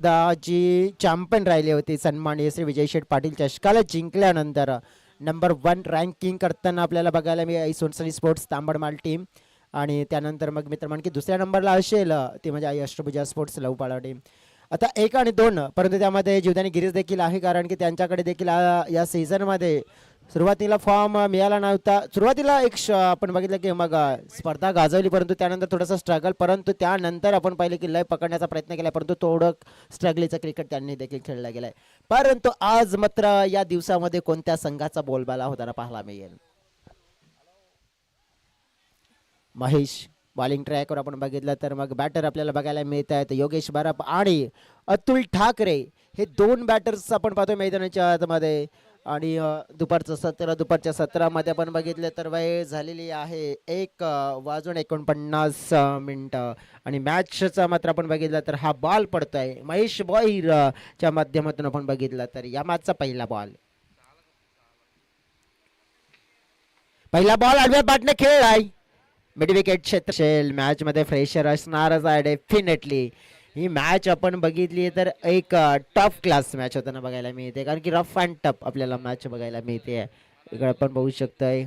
जी champion राहिली होती सन्माननीय श्री विजय शेठ पाटील चषकाला जिंकल्यानंतर नंबर 1 रँकिंग करताना आपल्याला बघायला मिळेल सोनसरी स्पोर्ट्स तांबडमाल टीम. आणि त्यानंतर मग मित्र म्हण की दुसऱ्या नंबरला असेल ती म्हणजे आई अष्टभुजा स्पोर्ट्स लवपाळा टीम. आता 1 आणि 2 परंतु त्यामध्ये जीवदानी गिरीश देखील आहे कारण की त्यांच्याकडे देखील या सीझनमध्ये सुरुवातीला फॉर्म मिळाला नव्हता. सुरुवातीला आपण बघितलं की मग स्पर्धा गाजवली परंतु त्यानंतर थोडंसं स्ट्रगल परंतु त्यानंतर आपण पाहिले की लय पकडण्याचा प्रयत्न केला परंतु थोडं स्ट्रगलीचं क्रिकेट त्यांनी देखील खेळलं गेलंय. परंतु आज मात्र या दिवसामध्ये कोणत्या संघाचा बोलबाला होताना पाहायला मिळेल. महेश बॉलिंग ट्रॅकवर आपण बघितलं तर मग बॅटर आपल्याला बघायला मिळत आहेत योगेश बराप आणि अतुल ठाकरे हे 2 बॅटर्स आपण पाहतो मैदानाच्या आतमध्ये. आणि दुपारच्या सत्रामध्ये आपण बघितलं तर वेळ झालेली आहे 1:49 आणि मॅचचा मात्र आपण बघितलं तर हा बॉल पडतोय महेश भोईर च्या माध्यमातून आपण बघितलं तर या मॅचचा पहिला बॉल आडव्या बॅटने खेळलाय मिड विकेट क्षेत्र मॅच मध्ये फ्रेशर असणारच आहे डेफिनेटली. ही मॅच आपण बघितली तर एक टफ क्लास मॅच होताना बघायला मिळते कारण की रफ अँड टफ आपल्याला मॅच बघायला मिळते. इकडे आपण बघू शकतोय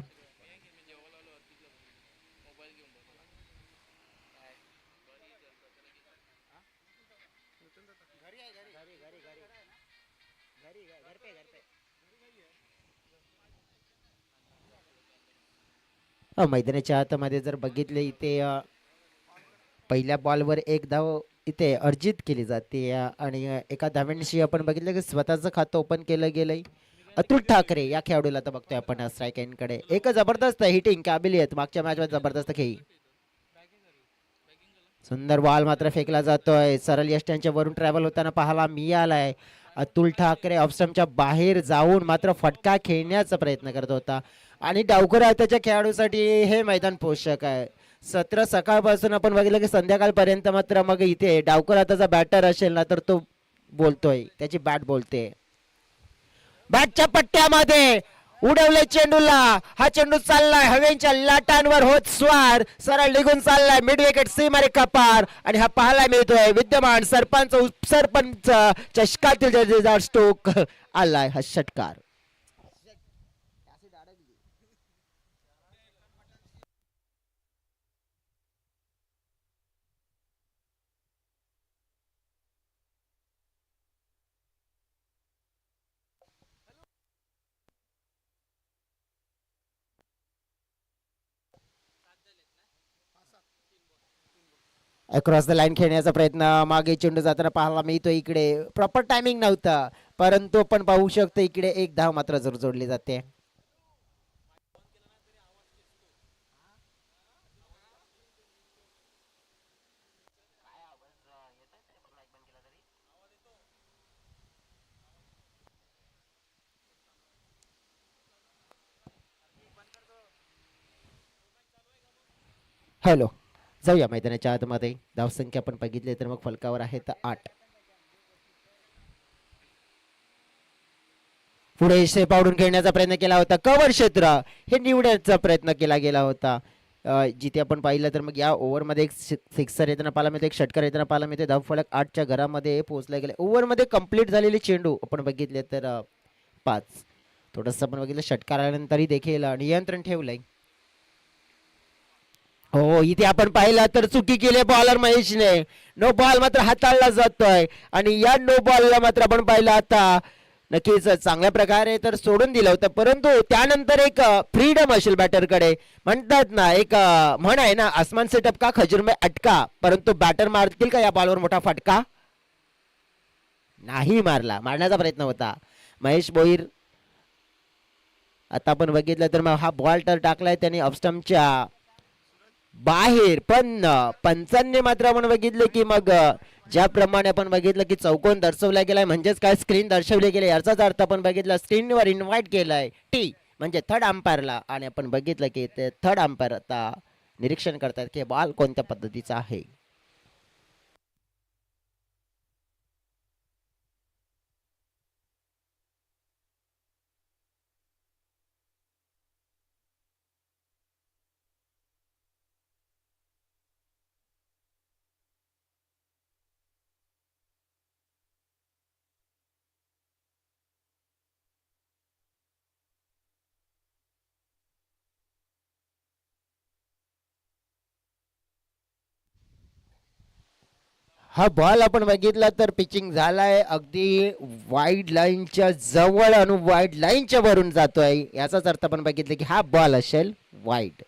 मैदानाच्या आतमध्ये जर बघितले इथे पहिल्या बॉलवर एक धाव इथे अर्जित केली जाते आणि एका धाव्यांशी आपण बघितलं की स्वतःचं खातं ओपन केलं गेलंय अतुल ठाकरे या खेळाडूला तर बघतोय आपण स्ट्राईक एंडकडे एक जबरदस्त हिटिंग काबिलियत मागच्या मॅच मध्ये जबरदस्त खेळी. सुंदर बॉल मात्र फेकला जातोय सरळ यष्ट्यांच्या वरून ट्रॅव्हल होताना पाहायला मिळालाय. अतुल ठाकरे ऑप्शनच्या बाहेर जाऊन मात्र फटका खेळण्याचा प्रयत्न करत होता आणि डावखुरा त्याच्या खेळाडूसाठी हे मैदान पोषक आहे. सत्र सकाळपासून आपण बघितलं की संध्याकाळपर्यंत मात्र मग इथे डावकर हाताचा बॅटर असेल ना तर तो बोलतोय त्याची बॅट बोलते. बॅटच्या पट्ट्यामध्ये उडवले चेंडूला हा चेंडू चाललाय हवेच्या लाटांवर होत स्वार सरळ निघून चाललाय मिड विकेट सीमारे कपार आणि हा पाहायला मिळतोय विद्यमान सरपंच चषकातील स्टोक आलाय हा षटकार. अक्रॉस द लाईन खेळण्याचा प्रयत्न मागे चेंडू जाताना पाहायला मिळतो इकडे प्रॉपर टायमिंग नव्हता परंतु आपण पाहू शकतो इकडे एक धाव मात्र जर जोडली जाते. हॅलो जाऊया मैदानाच्या आतमध्ये धावसंख्या आपण बघितली तर मग फलकावर आहे तर 8. पुढे शेप आवडून खेळण्याचा प्रयत्न केला होता कव्हर क्षेत्र हे निवडण्याचा प्रयत्न केला गेला होता. जिथे आपण पाहिलं तर मग या ओव्हरमध्ये एक सिक्सर येताना पाहायला मिळते एक षटकार येताना पाहायला मिळते धाव फलक 8च्या घरामध्ये पोहोचला गेले. ओव्हरमध्ये कंप्लीट झालेले चेंडू आपण बघितले तर 5. थोडंसं आपण बघितलं षटकार आल्यानंतरही देखील नियंत्रण ठेवलंय. हो इथे आपण पाहिलं तर चुकी केली बॉलर महेशने नो बॉल मात्र हाताळला जातोय आणि या नो बॉलला मात्र आपण पाहिलं आता नक्कीच चांगल्या प्रकारे तर सोडून दिलं होतं परंतु त्यानंतर एक फ्रीडम असेल बॅटरकडे म्हणतात ना एक म्हण आहे ना आसमान से टपका खजूर में अटका परंतु बॅटर मारतील का या बॉलवर मोठा फटका नाही मारला मारण्याचा प्रयत्न होता महेश भोईर. आता आपण बघितलं तर मग हा बॉल तर टाकलाय त्याने ऑफस्टम्पच्या बाहेर पण पंचांनी मात्र आपण बघितले की मग ज्याप्रमाणे आपण बघितलं की चौकोन दर्शवला गेलाय म्हणजेच काय स्क्रीन दर्शवली गेली याचाच अर्थ आपण बघितलं स्क्रीनवर इन्व्हाइट केलाय टी म्हणजे थर्ड अंपायरला आणि आपण बघितलं की ते थर्ड अंपायर आता निरीक्षण करतात की बॉल कोणत्या पद्धतीचा आहे. हा बॉल आपण बघितला तर पिचिंग झालाय अगदी वाईड लाईनच्या जवळ आणि वाईड लाईनच्या वरून जातोय, याचाच अर्थ आपण बघितलं की हा बॉल असेल वाईड.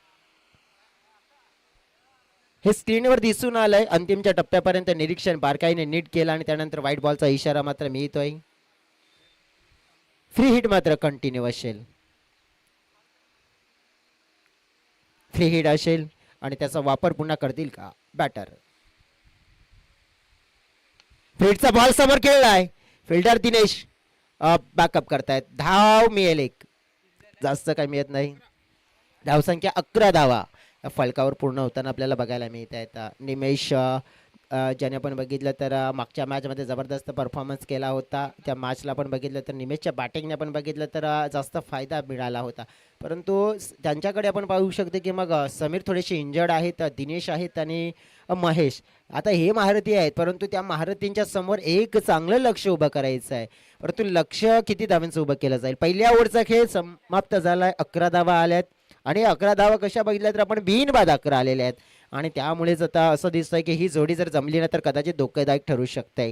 हे स्क्रीनवर दिसून आलंय. अंतिमच्या टप्प्यापर्यंत निरीक्षण बारकाईने नीट केलं आणि त्यानंतर व्हाईट बॉलचा इशारा मात्र मिळतोय. फ्री हिट मात्र कंटिन्यू असेल, फ्री हिट असेल आणि त्याचा वापर पुन्हा करतील का बॅटर. फिल्डचा बॉल समोर खेळलाय, फिल्डर दिनेश बॅकअप करतायत. धाव मिळेल एक, जास्त काही मिळत नाही. धावसंख्या 11 धावा फलकावर पूर्ण होताना आपल्याला बघायला मिळत आहेत. निमेश ज्याने आपण बघितलं तर मागच्या मॅचमध्ये जबरदस्त परफॉर्मन्स केला होता. त्या मॅचला आपण बघितलं तर निमेशच्या बॅटिंगने आपण बघितलं तर जास्त फायदा मिळाला होता. परंतु त्यांच्याकडे आपण पाहू शकतो की मग समीर थोडेसे इंजर्ड आहेत, दिनेश आहेत आणि महेश. आता हे महारथी आहेत, परंतु त्या महारथींच्या समोर एक चांगलं लक्ष उभं करायचं आहे. परंतु लक्ष किती धावांचं उभं केलं जाईल. पहिल्या ओव्हरचा खेळ समाप्त झालाय, 11 धावा आल्यात आणि 11 धावा कशा बघितल्या तर आपण बिनबाद 11 आलेले आहेत आणि त्यामुळेच आता असं दिसतंय की ही जोडी जर जमली ना तर कदाचित धोकेदायक ठरू शकते.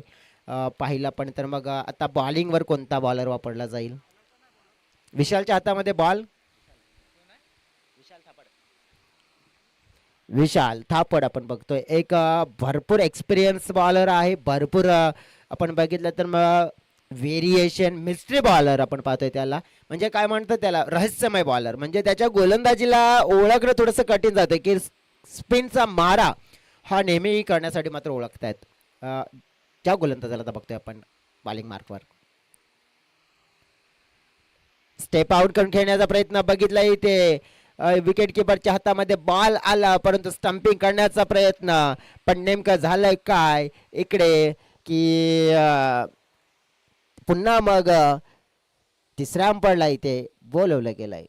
पाहिला पण तर मग आता बॉलिंगवर कोणता बॉलर वापरला जाईल. विशालच्या हातामध्ये बॉल, विशाल थापड आपण बघतोय एक भरपूर एक्सपिरियन्स बॉलर आहे. भरपूर आपण बघितलं तर मग व्हेरिएशन मिस्ट्री बॉलर आपण पाहतोय त्याला, म्हणजे काय म्हणतात त्याला रहस्यमय बॉलर. म्हणजे त्याच्या गोलंदाजीला ओळखणं थोडंसं कठीण जातं की स्पिनचा मारा हा नेहमी करण्यासाठी मात्र ओळखतायत ज्या गोलंदाजाला आता बघतोय आपण बॉलिंग मार्कवर. स्टेप आउट करून खेळण्याचा प्रयत्न बघितला इथे, विकेट किपरच्या हातामध्ये बॉल आला परंतु स्टंपिंग करण्याचा प्रयत्न, पण नेमकं झालंय काय इकडे की पुन्हा मग तिसऱ्या अंपडला इथे बोलवलं गेलंय.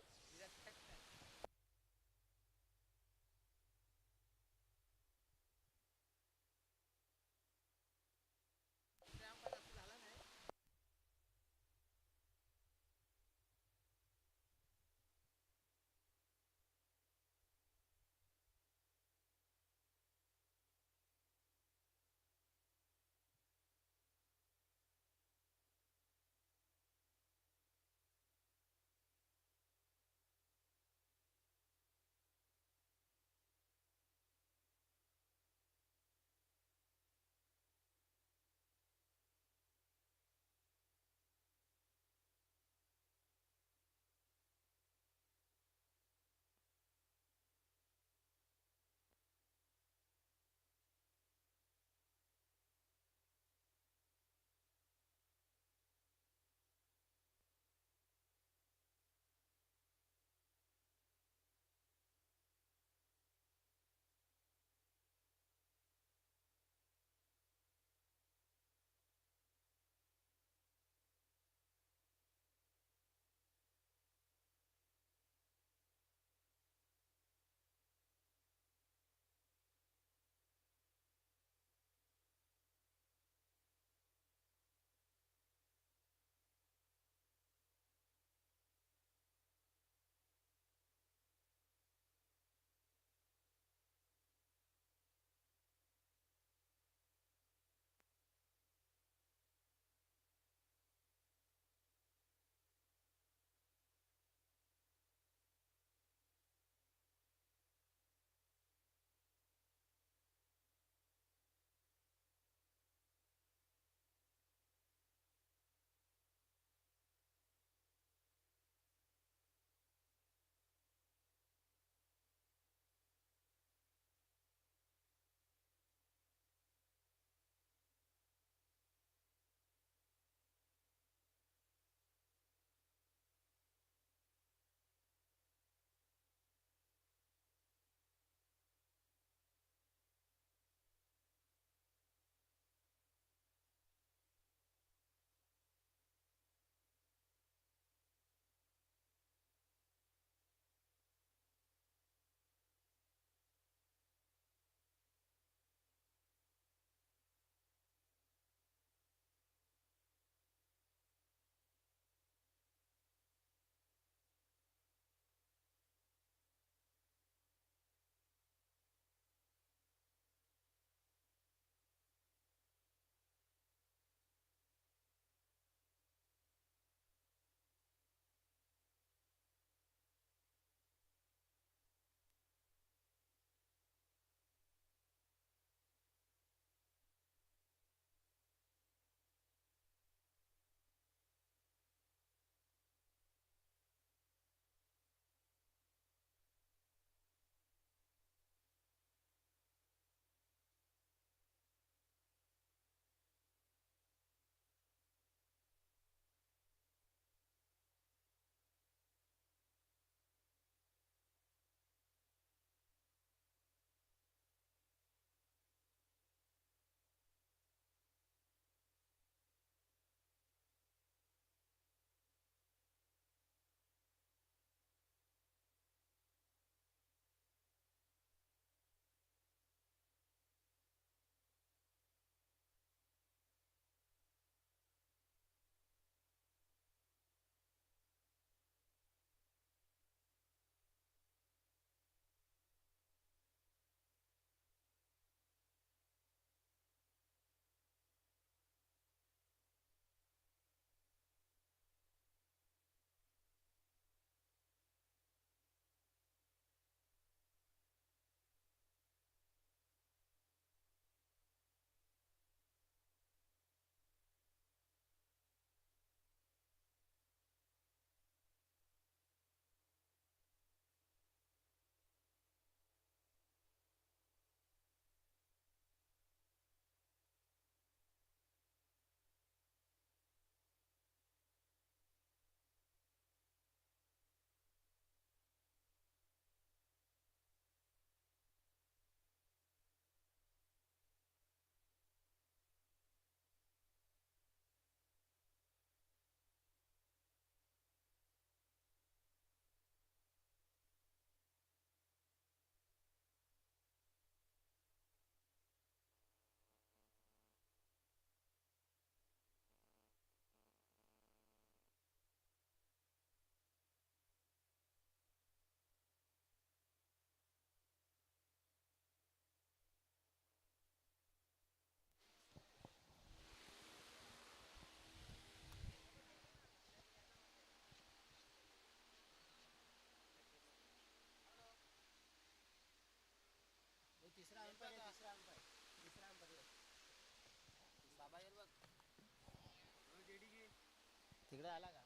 तिकडे आला का?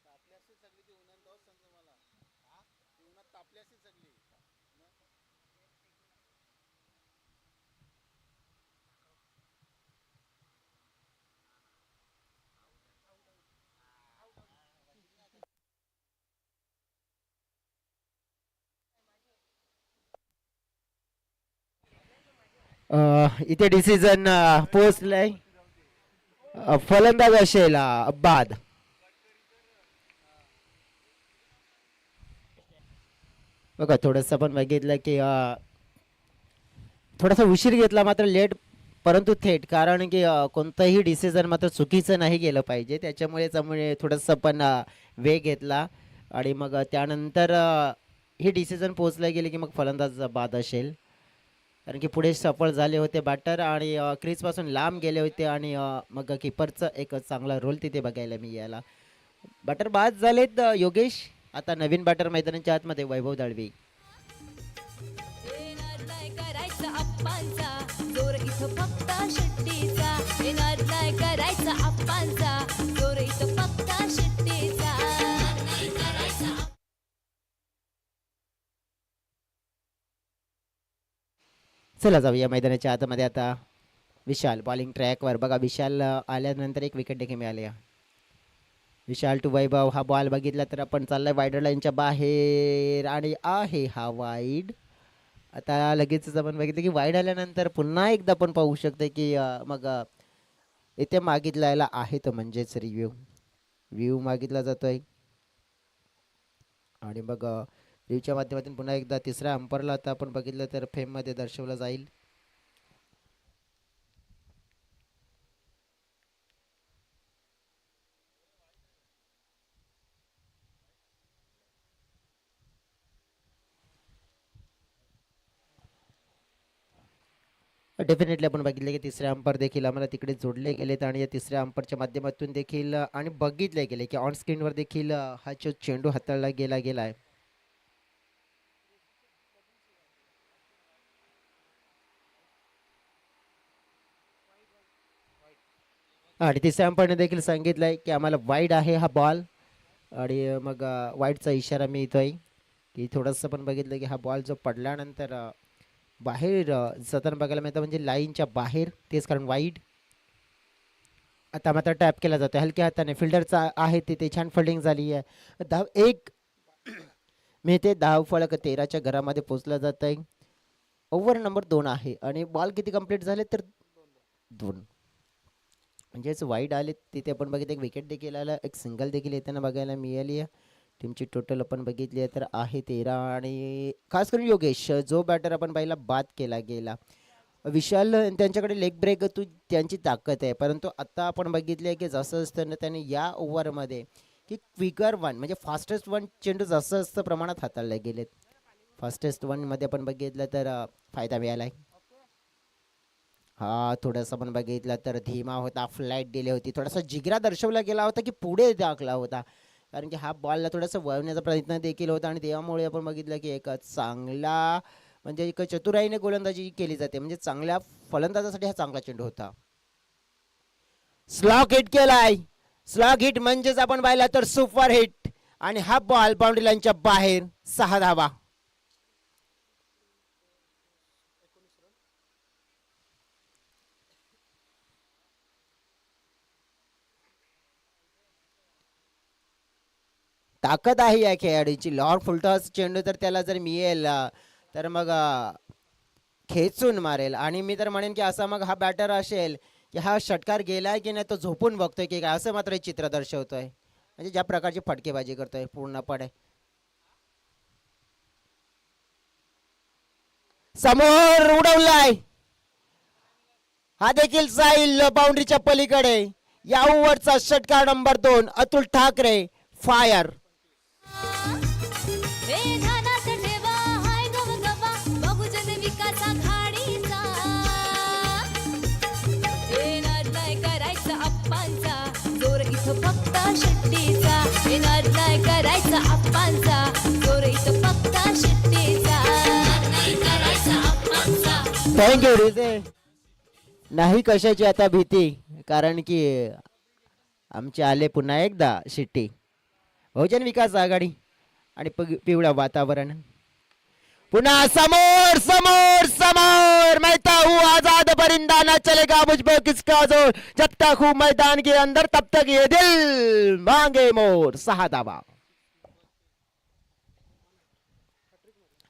तापली असती सगळी ती उन्हात जाऊच सांगतो मला. ती उन्हात तापली असती सगळी. इथे डिसिजन पोहोचलाय. फलंदाज असेल बाद. बघा थोडंसं पण बघितलं की थोडासा उशीर घेतला मात्र लेट परंतु थेट कारण की कोणतंही डिसिजन मात्र चुकीचं नाही गेलं पाहिजे त्याच्यामुळे थोडंसं पण वेग घेतला आणि मग त्यानंतर हे डिसिजन पोहोचलं गेले की मग फलंदाज बाद असेल कारण की पुढे सफळ झाले होते बॅटर आणि क्रीजपासून लांब गेले होते आणि मग किपरचं एक चांगला रोल तिथे बघायला मिळाला. बॅटर बाद झालेत योगेश. आता नवीन बॅटर मैदानाच्या आतमध्ये वैभव दळवी. जोर इथं फक्त शिट्टीचा येणार नाही करायचा आप्पांचा जोर इथं फक्त शिट्टीचा. चला जाऊया मैदानाच्या आतमध्ये. आता विशाल बॉलिंग ट्रॅकवर. बघा विशाल आल्यानंतर एक विकेट देखील मिळाली. विशाल टू वैभव. हा बॉल बघितला तर आपण चाललाय वाईड लाईनच्या बाहेर आणि आहे हा वाईड. आता लगेच आपण बघितलं की वाईड आल्यानंतर पुन्हा एकदा आपण पाहू शकतो की मग इथे मागितलेला आहे तो म्हणजेच व्ह्यू मागितला जातोय आणि मग व्ह्यूच्या माध्यमातून पुन्हा एकदा तिसऱ्या अंपरला आता आपण बघितलं तर फेममध्ये दर्शवलं जाईल. डेफिनेटली आपण बघितलं की तिसरे अंपर देखील आम्हाला तिकडे जोडले गेलेत आणि या तिसऱ्या अंपरच्या माध्यमातून देखील आणि बघितले गेले की ऑन स्क्रीनवर देखील हा जो चेंडू हाताळला गेला आहे. आणि तिसऱ्या अंपरने देखील सांगितलंय की आम्हाला वाईड आहे हा बॉल आणि मग वाईडचा इशारा मिळतोय की थोडंसं पण बघितलं की हा बॉल जो पडल्यानंतर बाहेर जाताना बघायला मिळतं म्हणजे लाईनच्या बाहेर तेच कारण वाईड. आता मात्र टॅप केला जातो हलक्या हाताने. फिल्डरचा आहे तिथे छान फिल्डिंग झाली आहे. धाव एक मिळते. धाव फलक 13च्या घरामध्ये पोचला जात आहे. ओव्हर नंबर 2 आहे आणि बॉल किती कंप्लीट झाले तर 2 म्हणजेच वाईड आले तिथे आपण बघितलं एक विकेट देखील आला एक सिंगल देखील येताना बघायला मिळाली आहे. टीमची टोटल आपण बघितली आहे तर आहे 13 आणि खास करून योगेश जो बॅटर आपण पहिला बाद केला गेला. विशाल त्यांच्याकडे लेग ब्रेक तू त्यांची ताकद आहे परंतु आता आपण बघितले की जसं असतं त्याने या ओव्हरमध्ये की क्विकर वन म्हणजे फास्टेस्ट वन चेंडू जास्त प्रमाणात हाताळले गेलेत. फास्टेस्ट वनमध्ये आपण बघितलं तर फायदा मिळाला आहे. हा थोडंसं आपण बघितलं तर धीमा होता. फ्लाईट दिली होती. थोडासा जिगरा दर्शवला गेला होता की पुढे दाखला होता कारण की हा बॉलला थोडासा वळवण्याचा प्रयत्न देखील होता आणि त्यामुळे आपण बघितलं की एक चांगला म्हणजे एक चतुराईने गोलंदाजी केली जाते म्हणजे चांगल्या फलंदाजासाठी हा चांगला चेंडू होता. स्लॉग हिट केलाय. स्लॉग हिट म्हणजेच आपण पाहिला तर सुपर हिट आणि हा बॉल बाउंड्री लाईनच्या बाहेर 6 धावा. ताकद आहे या खेळाडूची. लॉर्ड फुलटॉस चेंडू तर त्याला जर मिळेल तर मग खेचून मारेल आणि मी तर म्हणेन की असा मग हा बॅटर असेल की हा षटकार गेलाय की नाही तो झोपून बघतोय की काय असं मात्र चित्र दर्शवतोय म्हणजे ज्या प्रकारची फटकेबाजी करतोय पूर्णपणे. समोर उडवलाय. हा देखील जाईल बाउंड्रीच्या पलीकडे. या ओव्हरचा षटकार नंबर 2 अतुल ठाकरे फायर. फक्त शिट्टीचा येणार नाही करायचा आप्पांचा जोर इथं फक्त शिट्टी. Thank you DJ. नाही कशाची आता भीती, कारण की आमचे आले पुन्हा एकदा शिट्टी. बहुजन विकास आघाडी आणि पिवळं वातावरण पुन्हा समोर समोर समोर. मैं तो हूँ आजाद परिंदा, न चलेगा मुझ पे किसका जोर, जब तक हूँ मैदान के अंदर तब तक ये दिल मांगे मोर. 6 धावा.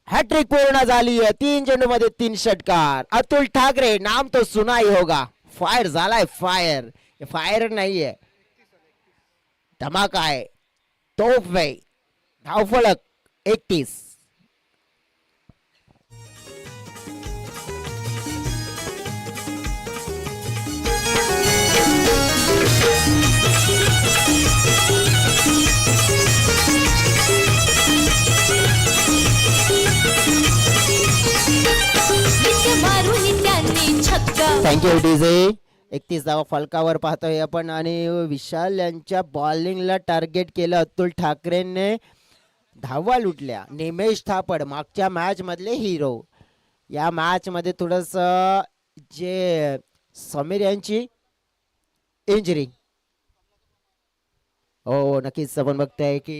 हॅट्रिक पूर्ण झाली आहे. 3 चेंडू मध्ये 3 षटकार. अतुल ठाकरे नाम तो सुना ही होगा. फायर झालाय फायर. फायर नाहीये, धमाका आहे, तोफ आहे. धावफलक 31. मारून त्यांनी छक्का. Thank you DJ. 31 धावा फलकावर पाहतोय आपण आणि विशाल यांच्या बॉलिंगला टार्गेट केलं. अतुल ठाकरेंने धावा लुटल्या. निमेश थापड मागच्या मॅच मधले हिरो. या मॅच मध्ये थोडस जे समीर यांची इंजरी, हो नक्कीच आपण बघताय की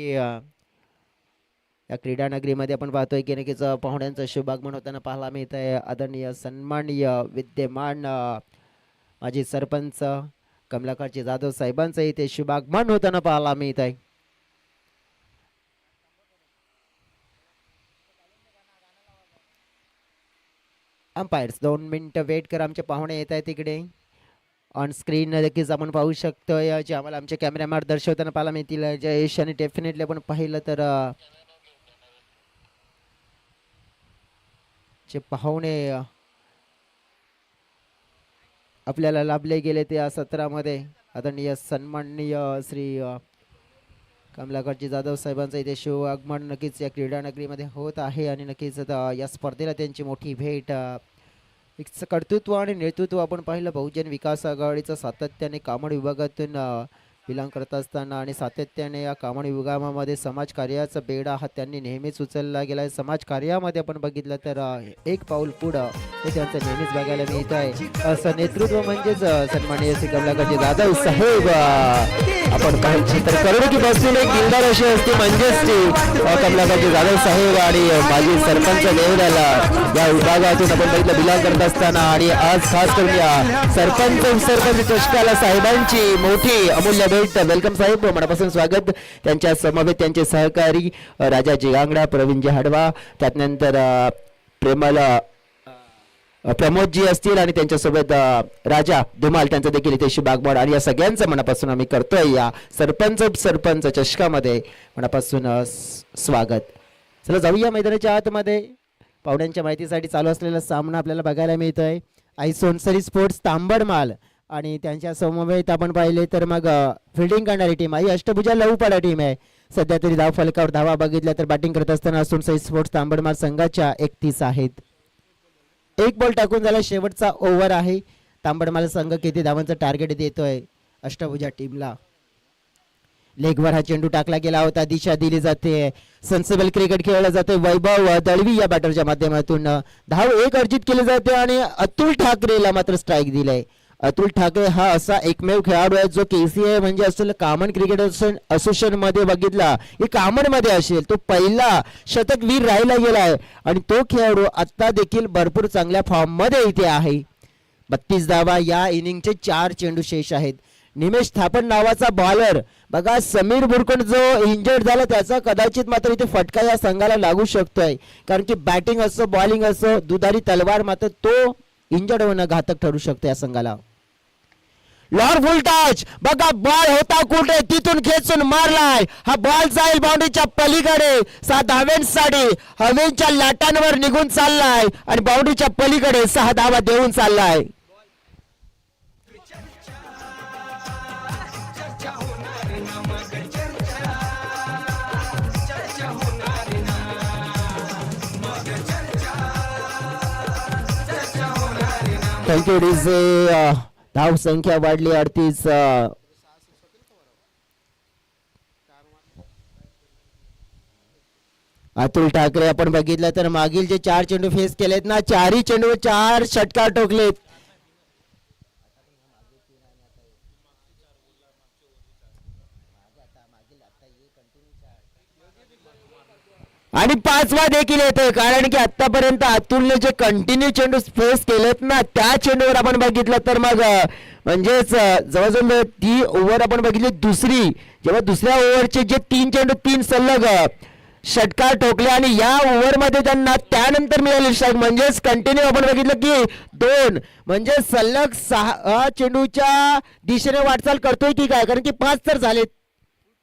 या क्रीडा नगरीमध्ये आपण पाहतोय की नक्कीच पाहुण्यांचं शुभागमन होताना पाहायला मिळत आहे. आदरणीय सन्माननीय विद्यमान माजी सरपंच कमलाकरजी जाधव साहेबांचं इथे शुभागमन होताना पाहायला मिळत आहे. अंपायर्स 2 मिनिटं वेट कर. आमचे पाहुणे येत आहेत तिकडे ऑन स्क्रीन. नक्कीच आपण पाहू शकतोय जे आम्हाला आमचे कॅमेरामॅन दर्शवताना पाहायला मिळतील. जयेश आणि डेफिनेटली आपण पाहिलं तर जे पाहुणे आपल्याला लाभले गेले ते या सत्रामध्ये आदरणीय सन्माननीय श्री कमलाकरजी जाधव साहेबांचं इथे शिव आगमन नक्कीच या क्रीडा नगरीमध्ये होत आहे. आणि नक्कीच या स्पर्धेला त्यांची मोठी भेट. एक कर्तृत्व आणि नेतृत्व आपण पाहिलं बहुजन विकास आघाडीचं सातत्याने कामड विभागातून बिलॉंग करत असताना आणि सातत्याने या कामड विभागामध्ये समाजकार्याचा बेडा हा त्यांनी नेहमीच उचलला गेला आहे. समाजकार्यामध्ये आपण बघितलं तर एक पाऊल पुढं हे त्यांचं नेहमीच बघायला मिळत आहे. असं नेतृत्व म्हणजेच सन्माननीय श्री कमलाकरजी जाधव साहेब. आपण पाहिजे तर करोडकी बसलेले एक दिलदार अशी असते म्हणजेच ती कमलाकरजी जाधव साहेब आणि माजी सरपंच देवराला या विभागातून आपण बघितलं बिलॉंग करत असताना. आणि आज खास करून या सरपंच चषकाला साहेबांची मोठी अमूल्य भेट. वेलकम साहेब, मनापासून स्वागत. त्यांच्या समवेत त्यांचे सहकारी राजाजी गांगडा, प्रवीणजी हडवा, त्यानंतर प्रेमल प्रमोदजी असतील आणि त्यांच्यासोबत राजा धुमाल त्यांचं देखील इथे शुभागमन. आणि या सगळ्यांचं मनापासून आम्ही करतोय या सरपंच चषकामध्ये मनापासून स्वागत. चला जाऊया मैदानाच्या आतमध्ये. पाहुण्यांच्या माहितीसाठी चालू असलेला सामना आपल्याला बघायला मिळतोय. आई सोनसरी स्पोर्ट्स तांबडमाल आणि त्यांच्या समवेत आपण पाहिले तर मग फिल्डिंग करणारी टीम आहे अष्टभुजा लवपाडा टीम आहे. सध्या तरी धाव फलकावर धावा बघितल्या तर बॅटिंग करत असताना सोनसरी स्पोर्ट्स तांबडमाल संघाच्या 31 आहेत. एक बॉल टाकून झाला, शेवटचा ओव्हर आहे. तांबडमाल संघ किती धावांचं टार्गेट देतोय अष्टभुजा टीमला. लेगवर हा चेंडू टाकला गेला होता. दिशा दिली जाते. सेन्सिबल क्रिकेट खेळलं जाते. वैभव दळवी या बॅटरच्या माध्यमातून धाव एक अर्जित केली जाते आणि अतुल ठाकरेला मात्र स्ट्राईक दिलाय. अतुल ठाकरे हा असा एकमेव खेळाडू आहे जो KCA म्हणजे असेल कॉमन क्रिकेट असोसिएशन मध्ये बघितला की कॉमन मध्ये असेल तो पहिला शतकवीर राहिला गेलाय आणि तो खेळाडू आता देखील भरपूर चांगल्या फॉर्म मध्ये इथे आहे. 32 धावा या इनिंगचे 4 चेंडू शेष आहेत. निमेश थापड नावाचा बॉलर बघा, समीर बुरकण जो इंजर्ड झाला त्याचा कदाचित मात्र इथे फटका या संघाला लागू शकतोय. कारण की बॅटिंग असो बॉलिंग असो दुधारी तलवार मात्र तो इंजर्ड होणं घातक ठरू शकतो या संघाला. लॉर फुल टच बघा, बॉल होता कुठे तिथून खेचून मारलाय. हा बॉल जाईल बाउंड्रीच्या पलीकडे. 7 धाव्यांसाठी हवेच्या लाटांवर निघून चाललाय आणि बाउंड्रीच्या पलीकडे 6 धावा देऊन चाललाय. Thank you DJ. धाव संख्या वाढली 38. अतुल ठाकरे आपण बघितलं तर मागील जे 4 चेंडू फेस केलेत ना, 4ही चेंडू 4 षटकार ठोकलेत. आणि 5वा देखील येतोय, कारण की आतापर्यंत अतुलने जे कंटिन्यू चेंडू फेस केलेत ना, त्या चेंडूवर आपण बघितलं तर मग म्हणजेच जवळजवळ ती ओव्हर आपण बघितली दुसरी, जेव्हा दुसऱ्या ओव्हरचे जे 3 चेंडू 3 सलग षटकार ठोकले आणि या ओव्हरमध्ये त्यांना त्यानंतर मिळाले स्ट्राईक, म्हणजेच कंटिन्यू आपण बघितलं की 2 म्हणजे सलग 6 चेंडूच्या दिशेने वाटचाल करतोय की काय, कारण की 5 तर झालेत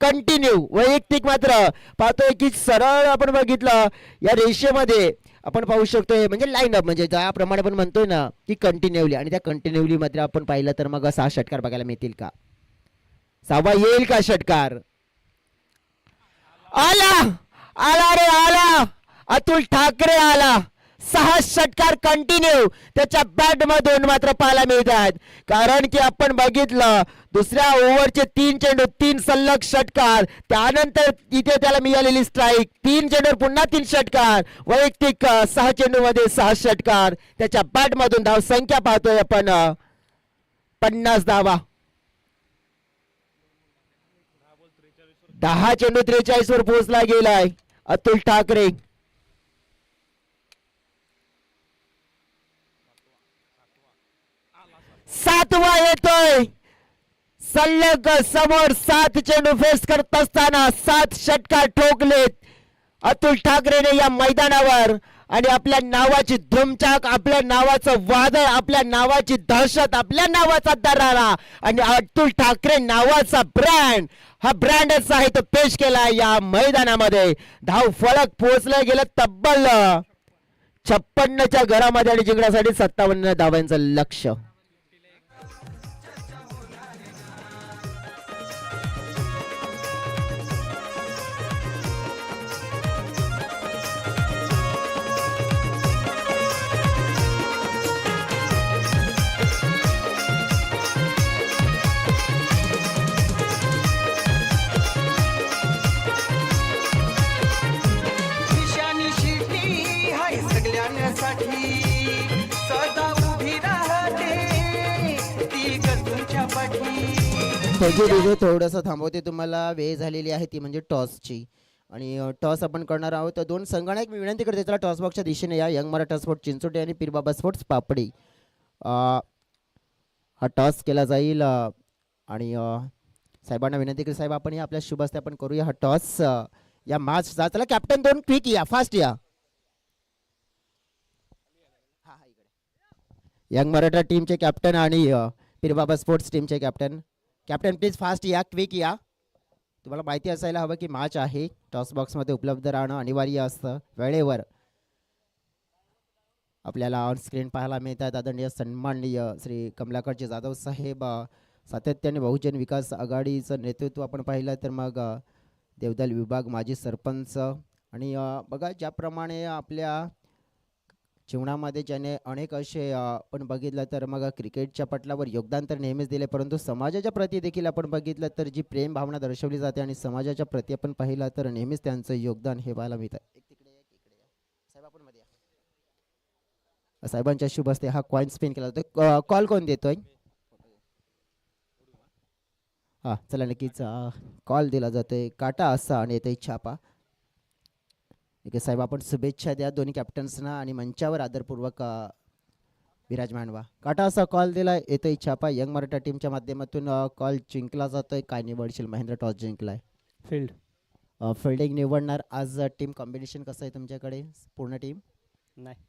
कंटिन्यू. वैयक्तिक मात्र पाहतोय की सरळ आपण बघितलं या रेषेमध्ये आपण पाहू शकतोय, म्हणजे लाईन अप म्हणजे ज्याप्रमाणे आपण म्हणतोय ना की कंटिन्यूली, आणि त्या कंटिन्यूली मध्ये आपण पाहिलं तर मग 6 षटकार बघायला मिळतील का, 6वा येईल का षटकार. आला आला रे आला, अतुल ठाकरे आला. 6 षटकार कंटिन्यू त्याच्या बॅट मधून मात्र पाहायला मिळतात, कारण की आपण बघितलं दुसऱ्या ओव्हरचे 3 चेंडू 3 सलग षटकार, त्यानंतर इथे त्याला मिळालेली स्ट्राईक, 3 चेंडूवर पुन्हा 3 षटकार, वैयक्तिक 6 चेंडू मध्ये 6 षटकार त्याच्या बॅट मधून. धाव संख्या पाहतोय आपण 50 धावा, 10 चेंडू 43 वर पोहोचला गेलाय अतुल ठाकरे. 7वा येतोय, सलग समोर 7 चेंडू फेस करत असताना 7 षटकार ठोकलेत अतुल ठाकरेने या मैदानावर, आणि आपल्या नावाची धुमचाक, आपल्या नावाचं वादळ, आपल्या नावाची दहशत, आपल्या नावाचा दरारा आणि अतुल ठाकरे नावाचा ब्रँड, हा ब्रँडच आहे तो पेश केला या मैदानामध्ये. धाव फलक पोहोचलं गेलं तब्बल 56च्या घरामध्ये आणि जिंकण्यासाठी 57 धावांचं लक्ष. निशाणी शिटी हाय सगळ्यांसाठी सदा उभी राहते ती तुमच्या पाठी. थोडंसं थांबवते, तुम्हाला वेळ झालेली आहे ती म्हणजे टॉसची, आणि टॉस आपण करणार आहोत. तर 2 संघांना एक मी विनंती करते, चला टॉस बॉक्सच्या दिशेने या. यंग मराठा स्पोर्ट्स चिंचोटे आणि पीरबाबा स्पोर्ट्स पापडी, हा टॉस केला जाईल. आणि साहेबांना विनंती केली, साहेब आपण या आपल्या शुभ हस्ते आपण करूया हा टॉस या मॅचचा. चला कॅप्टन 2 क्विक या, फास्ट या. यंग मराठा टीमचे कॅप्टन आणि पीरबाबा स्पोर्ट्स टीमचे कॅप्टन. कॅप्टन प्लीज फास्ट या, क्विक या. तुम्हाला माहिती असायला हवं की मॅच आहे, टॉस बॉक्समध्ये उपलब्ध राहणं अनिवार्य असतं. वेळेवर आपल्याला ऑन स्क्रीन पाहायला मिळतात आदरणीय सन्माननीय श्री कमलाकरजी जाधव साहेब, सातत्याने बहुजन विकास आघाडीचं नेतृत्व आपण पाहिलं तर मग देवदल विभाग माजी सरपंच, आणि बघा ज्याप्रमाणे आपल्या जीवनामध्ये ज्याने अनेक असे आपण बघितलं तर मग क्रिकेटच्या पटलावर योगदान तर नेहमीच दिले, परंतु समाजाच्या प्रती देखील आपण बघितलं तर जी प्रेम भावना दर्शवली जाते आणि समाजाच्या प्रती आपण पाहिलं तर नेहमीच त्यांचं योगदान हे पाहायला मिळतं. एक तिकडे या, इकडे या. साहेब आपण मध्ये या. साहेबांच्या शुभ हस्ते हा कॉइन स्पिन केला जातो. कॉल कोण देतोय? हा चला नक्कीच कॉल दिला जातोय. काटा असा आणि येतोय छापा. ठीक आहे साहेब, आपण शुभेच्छा द्या दोन्ही कॅप्टन्सना आणि मंचावर आदरपूर्वक विराजमान व्हा. काटा असा कॉल दिला, येतोय छापा. यंग मराठा टीमच्या माध्यमातून कॉल जिंकला जातोय. काय निवडशील? महेंद्र टॉस जिंकलाय. फील्ड फिल्डिंग निवडणार. आज टीम कॉम्बिनेशन कसं आहे तुमच्याकडे? पूर्ण टीम नाही,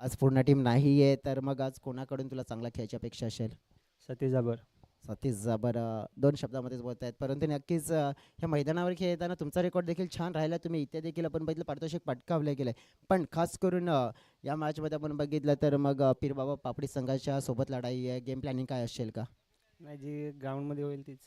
आज पूर्ण टीम नाही आहे, तर मग आज कोणाकडून तुला चांगला खेळायची अपेक्षा असेल? सतीश जाबर. सतीश जाबर 2 शब्दामध्येच बोलत आहेत, परंतु नक्कीच ह्या मैदानावर खेळताना तुमचा रेकॉर्ड देखील छान राहिला. तुम्ही इथे देखील आपण बघितलं पारितोषिक पटकावलं गेलं, पण खास करून या मॅचमध्ये आपण बघितलं तर मग पीरबाबा पापडी संघाच्या सोबत लढाई आहे. गेम प्लॅनिंग काय असेल का? नाही, जी ग्राउंडमध्ये होईल तीच.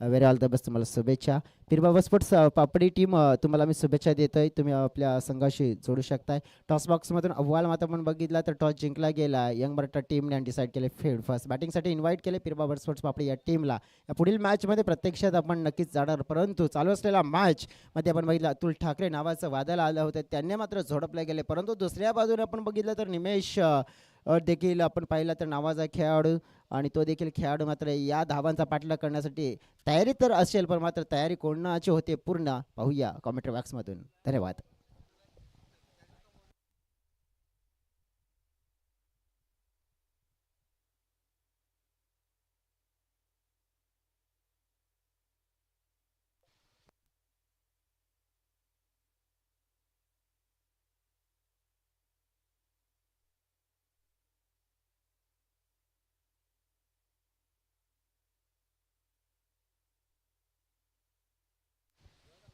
व्हेरी ऑल द बेस्ट, तुम्हाला शुभेच्छा. पिरबाबा स्पोर्ट्स पापडी टीम तुम्हाला मी शुभेच्छा देतोय. तुम्ही आपल्या संघाशी जोडू शकताय. टॉस बॉक्समधून अव्वल मात्र आपण बघितला तर टॉस जिंकला गेला. यंग मराठा टीमने डिसाईड केले फील्ड फर्स्ट. बॅटिंगसाठी इन्व्हाइट केले पिरबाबा स्पोर्ट्स पापडी या टीमला. या पुढील मॅचमध्ये प्रत्यक्षात आपण नक्कीच जाणार, परंतु चालू असलेल्या मॅचमध्ये आपण बघितलं अतुल ठाकरे नावाचं वादळ आलं होतं, त्यांनी मात्र झोडपले गेले. परंतु दुसऱ्या बाजूने आपण बघितलं तर निमेश देखील आपण पाहिला तर नावाचा खेळाडू, आणि तो देखील खेळाडू मात्र या धावांचा पाठलाग करण्यासाठी तयारी तर असेल, पण मात्र तयारी कोणाची होते पूर्ण पाहूया कॉमेंट्री बॉक्समधून. धन्यवाद.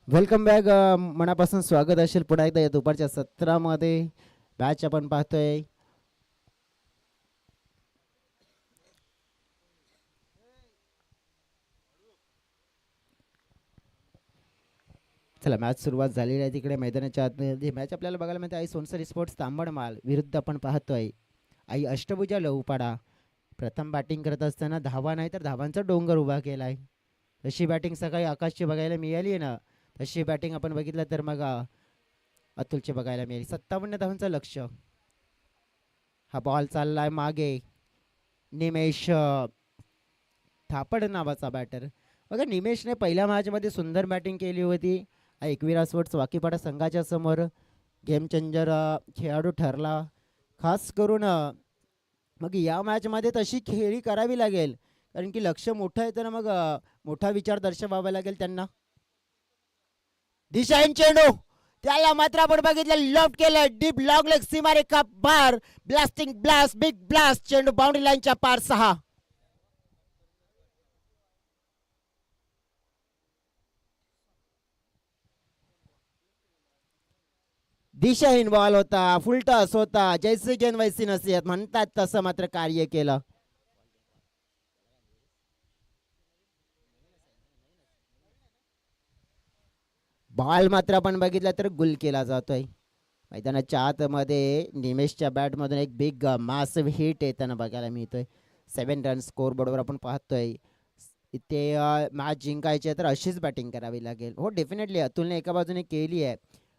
Welcome back. मनापासून स्वागत असेल पुन्हा एकदा या दुपारच्या सत्रामध्ये. मॅच आपण पाहतोय. चला मॅच सुरुवात झालेली आहे. तिकडे मैदानाच्या आतमध्ये मॅच आपल्याला बघायला मिळते. आई सोनसरी स्पोर्ट्स तांबडमाल विरुद्ध आपण पाहतोय आई अष्टभुजा लहूपाडा. प्रथम बॅटिंग करत असताना धावा नाही तर धावांचा डोंगर उभा केला आहे. तशी बॅटिंग सकाळी आकाशची बघायला मिळाली आहे ना, तशी बॅटिंग आपण बघितलं तर मग अतुलची बघायला मिळाली. 57 धावांचं लक्ष. हा बॉल चाललाय मागे. निमेश थापड नावाचा बॅटर. बघा निमेशने पहिल्या मॅचमध्ये सुंदर बॅटिंग केली होती. एकविरा स्पोर्ट्स वाकीपाडा संघाच्या समोर गेम चेंजर खेळाडू ठरला. खास करून मग या मॅचमध्ये तशी खेळी करावी लागेल, कारण की लक्ष मोठं आहे तर मग मोठा विचार दर्शवावा लागेल त्यांना. दिशाईन चेंडू त्याला मात्र आपण बघितलं लॉफ्ट केलं डीप लॉंग लेग सीमारेखा बार. Blasting blast big blast. चेंडू बाउंड्री लाईनच्या पार 6. दिशाहीन बॉल होता. फुल टॉस होता. जैसे गेंद वैसी नसीहत म्हणतात तसं मात्र कार्य केलं. बॉल मात्र आपण बघितलं तर गुल केला जातोय. मैदानाच्या आतमध्ये निमेशच्या बॅटमधून एक बिग मासिव हिट येताना बघायला मिळतोय. 7 रन स्कोर बोर्डवर आपण पाहतोय. इथे मॅच जिंकायची तर अशीच बॅटिंग करावी लागेल. हो डेफिनेटली अतुलने एका बाजूने केली आहे,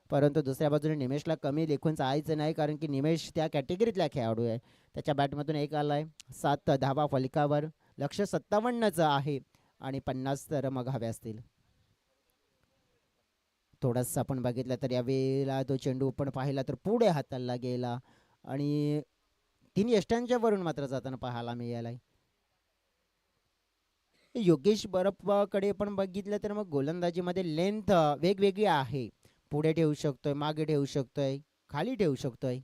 परंतु दुसऱ्या बाजूने निमेशला कमी लेखून जायचं नाही, कारण की निमेश त्या कॅटेगरीतला खेळाडू आहे. त्याच्या बॅटमधून एक आलाय. 7 धावा फलकावर. लक्ष 57चं आहे आणि 50 तर मग हवे असतील. थोडंसं आपण बघितलं तर यावेळेला तो चेंडू पण पाहिला तर पुढे हाताला गेला आणि 3 यष्ट्यांच्या वरून मात्र जाताना पाहायला मिळालाय. योगेश बरप्पाकडे पण बघितलं तर मग गोलंदाजीमध्ये लेंथ वेगवेगळी आहे. पुढे ठेवू शकतोय, मागे ठेवू शकतोय, खाली ठेवू शकतोय.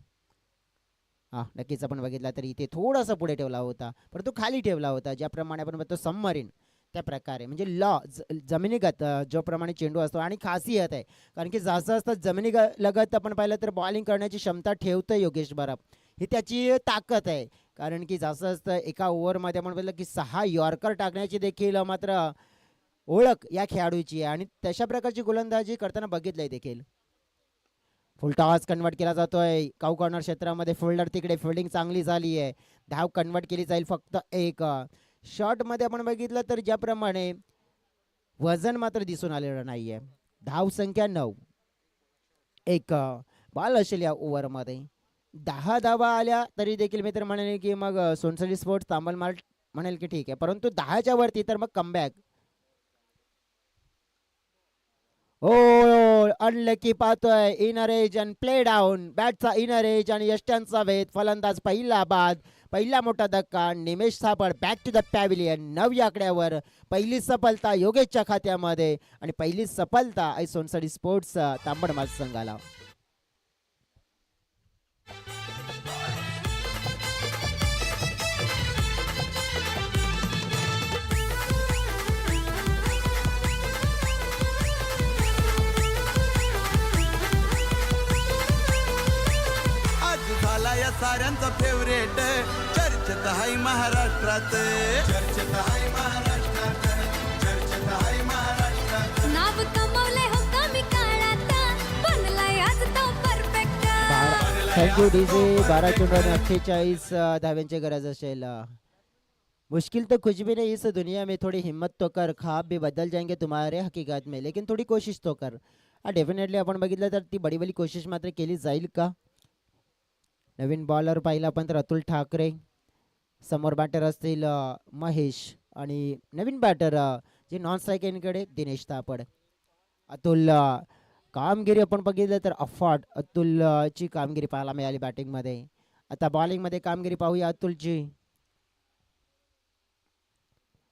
हा नक्कीच आपण बघितला तर इथे थोडासा पुढे ठेवला होता, परंतु खाली ठेवला होता. ज्याप्रमाणे आपण बघतो सबमरीन त्या प्रकारे, म्हणजे जमिनीगत ज्याप्रमाणे चेंडू असतो. आणि खासियत आहे, कारण की जास्त जास्त लगत आपण पाहिलं तर बॉलिंग करण्याची क्षमता ठेवतं योगेश बरप. ही त्याची ताकद आहे, कारण की जास्त जास्त एका ओव्हरमध्ये आपण पाहिलं की 6 यॉर्कर टाकण्याची देखील मात्र ओळख या खेळाडूची आहे. आणि तशा प्रकारची गोलंदाजी करताना बघितलंय देखील. फुल टॉस कन्वर्ट केला जातोय काऊ कॉर्नर क्षेत्रामध्ये. फिल्डर तिकडे फिल्डिंग चांगली झाली आहे. धाव कन्वर्ट केली जाईल फक्त 1. शॉटमध्ये आपण बघितलं तर ज्याप्रमाणे वजन मात्र दिसून आलेलं नाहीये. धाव संख्या 9. 1 बॉल असेल या ओव्हरमध्ये. 10 धावा आल्या तरी देखील मी तर म्हणेल की मग सोनसरी स्पोर्ट्स तांबलमाल म्हणेल की ठीक आहे, परंतु 10च्या वरती तर मग कमबॅक. हो अनलकी पाहतोय. इनर एज आणि प्ले डाऊन. बॅटचा इनर एज आणि यष्ट्यांचा वेध. फलंदाज पहिला बाद. पहिला मोठा धक्का. निमेश सापड बॅक टू द पॅव्हिलियन. 9 आकड्यावर पहिली सफलता योगेशच्या खात्यामध्ये आणि पहिली सफलता आई सोनसरी स्पोर्ट्स तांबडमाल संघाला. या साऱ्यांचा फेवरेट. चर्चेत हाय महाराष्ट्रात. चर्चेत हाय महाराष्ट्रात. चर्चेत थँक्यू डीजे. 12 चेंडू आणि 48 धाव्यांची गरज असेल. मुश्किल तो कुछ भी नहीं इस दुनिया में, थोड़ी हिम्मत तो कर, ख्वाब भी बदल जाएंगे तुम्हारे हकीकत में, लेकिन थोडी कोशिश तो कर. हा डेफिनेटली आपण बघितलं तर ती बडी बडी कोशिश मात्र केली जाईल का. नवीन बॉलर पाहिला आपण तर अतुल ठाकरे, समोर बॅटर असतील महेश, आणि नवीन बॅटर जे नॉन स्ट्रायकिंगकडे दिनेश तापड. अतुल कामगिरी आपण बघितलं तर अफाट ची कामगिरी पाहायला मिळाली बॅटिंगमध्ये. आता बॉलिंगमध्ये कामगिरी पाहूया अतुलची.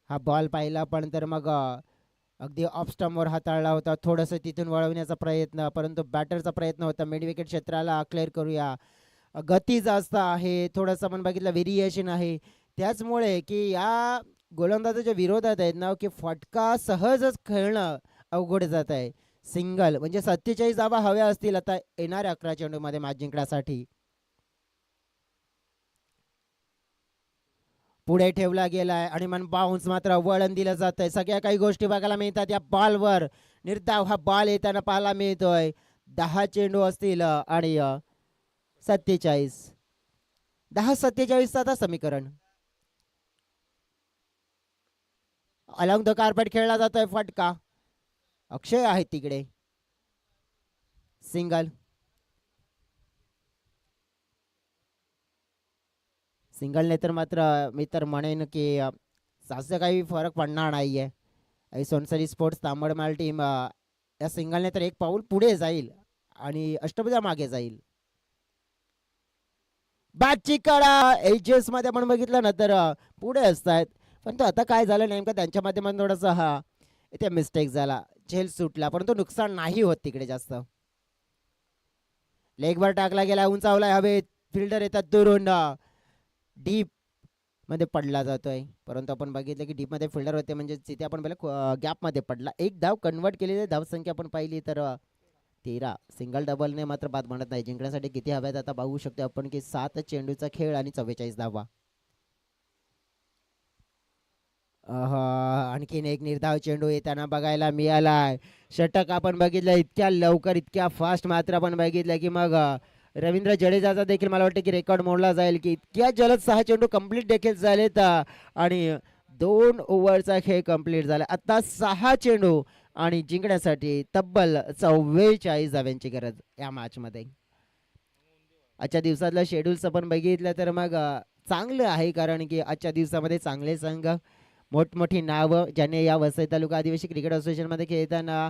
हा बॉल पाहिला पण तर मग अगदी ऑफ स्टंपवर हाताळला होता, थोडंसं तिथून वळवण्याचा प्रयत्न, परंतु बॅटरचा प्रयत्न होता मिड विकेट क्षेत्राला क्लिअर करूया. गती जास्त आहे, थोडंसं आपण बघितलं व्हेरिएशन आहे, त्याचमुळे की या गोलंदाजाच्या विरोधात आहेत ना की फटका सहजच खेळणं अवघड जात आहे. सिंगल म्हणजे 47 धावा हव्या असतील आता येणाऱ्या 11 चेंडूमध्ये मॅच जिंकण्यासाठी. पुढे ठेवला गेलाय आणि मन बाउन्स मात्र वळण दिलं जात आहे. सगळ्या काही गोष्टी बघायला मिळतात या बॉलवर. निर्धाव हा बॉल येताना पाहायला मिळतोय. 10 चेंडू असतील आणि 47 10-47 आता समीकरण. अलॉंग द कार्पेट खेळला जातोय फटका. अक्षय आहे तिकडे. सिंगल सिंगलने तर मात्र मी तर म्हणेन की जास्त काही फरक पडणार नाहीये. सोनसरी स्पोर्ट्स तांबडमाल टीम या सिंगलने तर एक पाऊल पुढे जाईल आणि अष्टभुजा मागे जाईल. बॅटची कडा एजेस मध्ये आपण बघितलं ना तर पुढे असतात, पण तो आता काय झालं नेमकं त्यांच्या माध्यमातून थोडासा हा इथे मिस्टेक झाला, झेल सुटला, परंतु नुकसान नाही होत तिकडे जास्त. लेगवर टाकला गेला, उंचावला हवेत, फिल्डर येतात दुरून, डीप मध्ये पडला जातोय, परंतु आपण बघितलं की डीप मध्ये फिल्डर होते म्हणजे तिथे आपण पहिला गॅप मध्ये पडला. एक धाव कन्वर्ट केलेली धावसंख्या आपण पाहिली तर 13. सिंगल डबलने मात्र बाद म्हणत नाही. जिंकण्यासाठी किती हव्यात आता बघू शकतो आपण की 7 चेंडूचा खेळ आणि 44 धावा. आणखीन एक निर्धाव चेंडू येताना बघायला मिळालाय. षटक आपण बघितलं इतक्या लवकर इतक्या फास्ट मात्र आपण बघितलं की मग रवींद्र जडेजाचा देखील मला वाटतं की रेकॉर्ड मोडला जाईल की इतक्या जलद 6 चेंडू कंप्लीट देखील झालेत आणि 2 ओव्हरचा खेळ कंप्लीट झाला. आता 6 चेंडू आणि जिंकण्यासाठी तब्बल 44 धाव्यांची गरज या मॅच मध्ये. आजच्या दिवसातलं शेड्यूल्स आपण बघितलं तर मग चांगलं आहे, कारण की आजच्या दिवसामध्ये चांगले संघ, मोठमोठी नावं ज्याने या वसई तालुका आदिवासी क्रिकेट असोसिएशनमध्ये खेळताना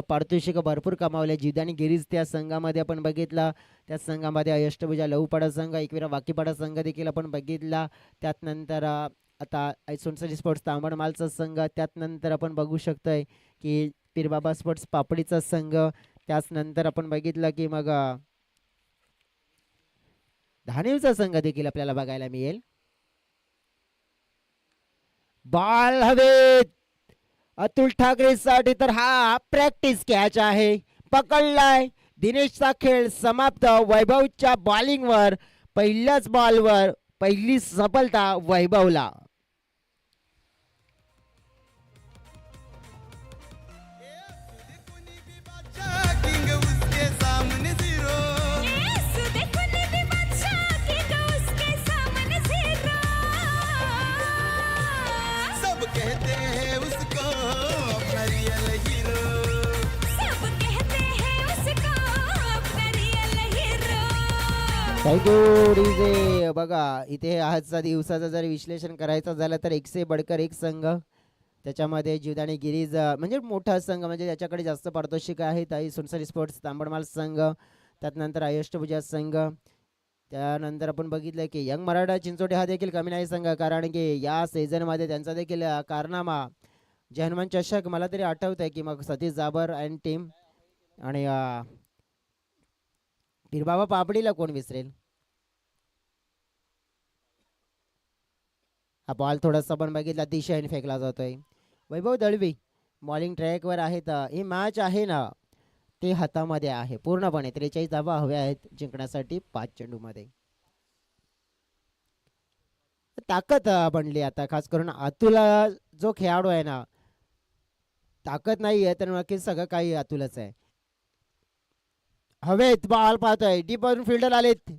पारितोषिक भरपूर कमावले. जीवदानी गिरीज त्या संघामध्ये आपण बघितला. त्या संघामध्ये अष्टभुजा लहूपाडा संघ, एकविरा वाकीपाडा संघ देखील आपण बघितला. त्यात नंतर आता सोनसरी स्पोर्ट्स तांबडमालचा संघ, त्यात नंतर आपण बघू शकतोय की पीरबाबा स्पोर्ट्स पापडीचा संघ, त्याच नंतर आपण बघितलं की मग धानेवचा संघ देखील आपल्याला बघायला मिळेल. बॉल हवेत अतुल ठाकरेसाठी तर हा प्रॅक्टिस कॅच आहे. पकडलाय. दिनेशचा खेळ समाप्त. वैभवच्या बॉलिंगवर पहिल्याच बॉलवर पहिली सफलता वैभवला. किंग उसके सामने zero. सब कहते हैं उसको अपना रियल हीरो. Thank you DJ. बघा इथे आजचा दिवसाचं जर विश्लेषण करायचं झालं तर एक से बडकर एक संघ, त्याच्यामध्ये जीवदानी गिरीज म्हणजे मोठा संघ, म्हणजे त्याच्याकडे जास्त पारितोषिक आहेत. सोनसरी स्पोर्ट्स तांबडमाल संघ, त्यात नंतर अष्टभुजा संघ, त्यानंतर आपण बघितलं की यंग मराठा चिंचोटे हा देखील कमी नाही संघ, कारण की या सीझनमध्ये त्यांचा देखील कारनामा जे हनुमान चषक मला तरी आठवत आहे की मग सतीश जाबर अँड टीम, आणि पीरबाबा पापडीला कोण विसरेल. हा बॉल थोडासा पण बघितला दिशेने फेकला जातोय. वैभव दळवी बॉलिंग ट्रॅकवर आहेत. ही मॅच आहे ना ते हातामध्ये आहे पूर्णपणे. 43 धावा हव्या आहेत जिंकण्यासाठी 5 चेंडूमध्ये. ताकद बनली आता, खास करून अतुला जो खेळाडू आहे ना, ताकद नाही आहे तर नक्कीच सगळं काही अतुलच आहे. हवेत बॉल पाहतोय, डीप वरून फिल्डर आलेत.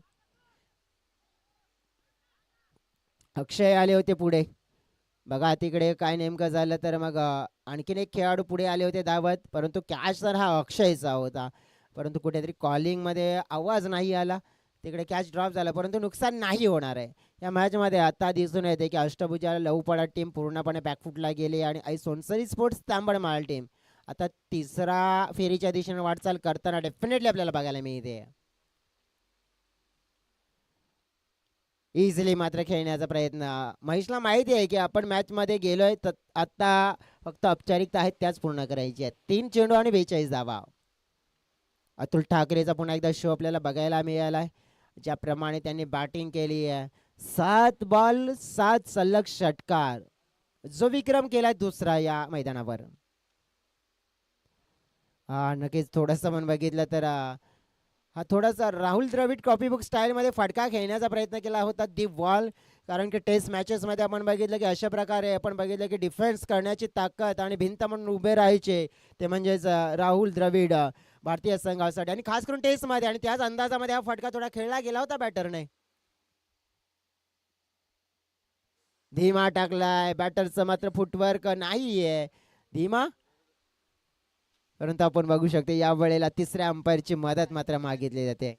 अक्षय आले होते पुढे. बघा तिकडे काय नेमकं झालं तर मग आणखीन एक खेळाडू पुढे आले होते धावत, परंतु कॅच तर हा अक्षयचा होता. परंतु कुठेतरी कॉलिंगमध्ये आवाज नाही आला, तिकडे कॅच ड्रॉप झाला. परंतु नुकसान नाही होणार आहे या मॅचमध्ये. आता दिसून येते की अष्टभुजा लवपडा टीम पूर्णपणे बॅकफुटला गेली आणि आई सोनसरी स्पोर्ट्स तांबडमाळ टीम आता तिसरा फेरीच्या दिशेने वाटचाल करताना डेफिनेटली आपल्याला बघायला मिळते. इझिली मात्र खेळण्याचा प्रयत्न. महेशला माहिती आहे की आपण मॅचमध्ये गेलोय, तर आता फक्त औपचारिकता आहेत त्याच पूर्ण करायची आहेत. 3 चेंडू आणि 42 धावा. अतुल ठाकरेचा पुन्हा एकदा शो आपल्याला बघायला मिळाला आहे, ज्याप्रमाणे त्यांनी बॅटिंग केली आहे. 7 बॉल 7 सलग षटकार, जो विक्रम केलाय दुसरा या मैदानावर. नक्कीच थोडंसं पण बघितलं तर हा थोडासा राहुल द्रविड कॉपीबुक स्टाईलमध्ये फटका खेळण्याचा प्रयत्न केला होता दी बॉल. कारण की टेस्ट मॅचेसमध्ये आपण बघितलं की अशा प्रकारे आपण बघितलं की डिफेन्स करण्याची ताकद आणि भिंत म्हणून उभे राहायचे ते म्हणजेच राहुल द्रविड भारतीय संघासाठी, आणि खास करून टेस्टमध्ये. आणि त्याच अंदाजामध्ये हा फटका थोडा खेळला गेला होता बॅटरने. धीमा टाकलाय बॅटरचं, मात्र फुटवर्क नाहीये धीमा. परंतु आपण बघू शकतो या वेळेला तिसऱ्या अंपायरची मदत मात्र मागितली जाते.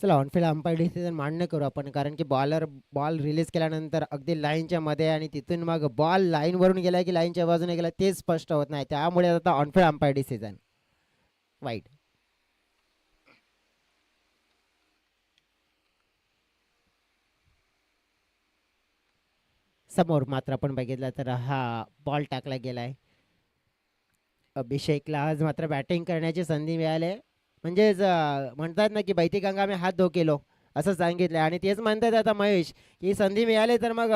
चला ऑनफिल्ड अंपायर डिसिजन मान्य करू आपण, कारण की बॉल रिलीज केल्यानंतर अगदी लाईनच्या मध्ये आणि तिथून मग बॉल लाईनवरून गेला की लाईनच्या बाजूने गेला ते स्पष्ट होत नाही. त्यामुळे आता ऑनफिल्ड अंपायर डिसिजन वाईट. समोर मात्र आपण बघितलं तर हा बॉल टाकला गेलाय. अभिषेकला आज मात्र बॅटिंग करण्याची संधी मिळाली. म्हणजेच म्हणतात ना की बैठी गंगा में हात धो केलो असं सांगितलं, आणि तेच म्हणतात आता महेश की संधी मिळाली तर मग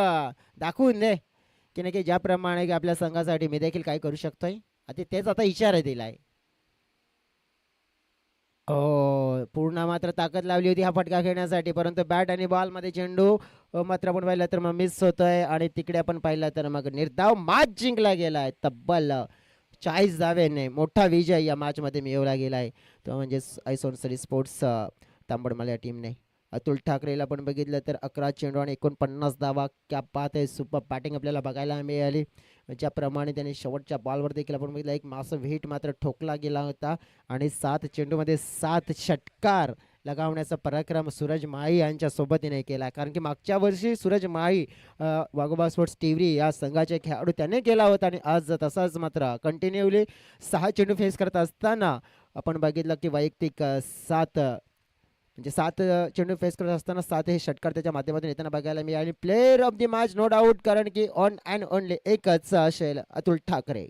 दाखवून दे की नाही, की ज्याप्रमाणे की आपल्या संघासाठी मी देखील काय करू शकतोय. आता तेच आता इशारा दिलाय. हो पूर्ण मात्र ताकद लावली होती हा फटका खेळण्यासाठी, परंतु बॅट आणि बॉल मध्ये चेंडू मात्र आपण पाहिलं तर मग मिस होतोय. आणि तिकडे आपण पाहिलं तर मग निर्धाव मॅच जिंकला गेलाय. तब्बल 40 धावेने मोठा विजय या मॅच मध्ये मिळवला गेलाय, तो म्हणजे आई सोनसरी स्पोर्ट्स तांबडमाल या टीमने. अतुल ठाकरेला पण बघितलं तर 11 चेंडू आणि 49 धावा. क्या बात आहे, सुपर बॅटिंग आपल्याला बघायला मिळाली. ज्याप्रमाणे त्याने शेवटच्या बॉलवर देखील आपण बघितलं एक मासिव्ह हिट मात्र ठोकला गेला होता, आणि 7 चेंडूमध्ये 7 षटकार लगावण्याचा पराक्रम सूरज माळी यांच्या सोबतीने केला. कारण की मागच्या वर्षी सूरज माळी वाघोबा स्पोर्ट्स टिवरी या संघाचे खेळाडू त्याने केला होता, आणि आज तसाच मात्र कंटिन्यूली 6 चेंडू फेस करत असताना आपण बघितलं की वैयक्तिक 7 चेंडू फेस करत असताना 7 हे षटकार त्याच्या माध्यमातून येताना बघायला मिळाले. Player of the match no doubt, कारण की ऑन अँड ओनली एकच असेल अतुल ठाकरे.